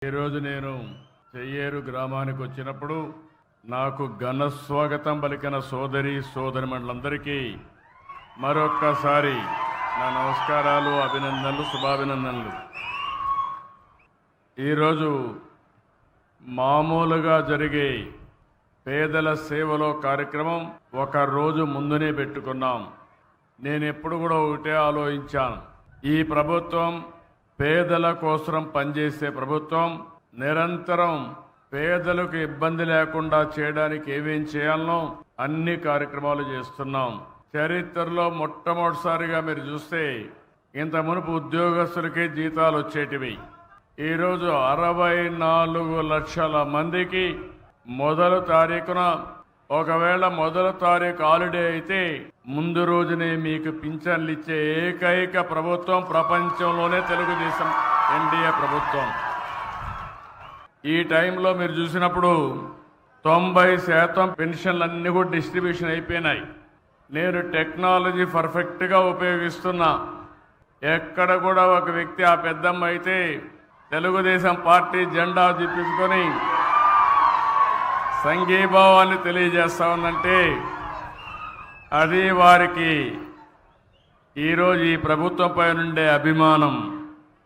ఈరోజు నేను చెయ్యేరు గ్రామానికి వచ్చినప్పుడు నాకు ఘన స్వాగతం పలికిన సోదరిమణులందరికీ మరొక్కసారి నా నమస్కారాలు, అభినందనలు, శుభాభినందనలు. ఈరోజు మామూలుగా జరిగే పేదల సేవలో కార్యక్రమం ఒక రోజు ముందునే పెట్టుకున్నాం. నేను ఎప్పుడు కూడా ఒకటే ఆలోచించాను, ఈ ప్రభుత్వం పేదల కోసం పనిచేసే ప్రభుత్వం. నిరంతరం పేదలకు ఇబ్బంది లేకుండా చేయడానికి ఏమేం చేయాలనో అన్ని కార్యక్రమాలు చేస్తున్నాం. చరిత్రలో మొట్టమొదటిసారిగా మీరు చూస్తే ఇంత మునుపు ఉద్యోగస్తులకే జీతాలు వచ్చేటివి. ఈరోజు 64 లక్షల మందికి మొదటి తారీఖున, ఒకవేళ మొదటి తారీఖు హాలిడే అయితే ముందు రోజునే మీకు పింఛన్లు ఇచ్చే ఏకైక ప్రభుత్వం ప్రపంచంలోనే తెలుగుదేశం ఎన్డీఏ ప్రభుత్వం. ఈ టైంలో మీరు చూసినప్పుడు 90% పెన్షన్లన్నీ కూడా డిస్ట్రిబ్యూషన్ అయిపోయినాయి. నేను టెక్నాలజీ పర్ఫెక్ట్గా ఉపయోగిస్తున్నా. ఎక్కడ కూడా ఒక వ్యక్తి, ఆ పెద్దమ్మ అయితే తెలుగుదేశం పార్టీ జెండా దిప్పించుకొని సంఘీభావాన్ని తెలియజేస్తా ఉందంటే అది వారికి ఈరోజు ఈ ప్రభుత్వంపై నుండే అభిమానం.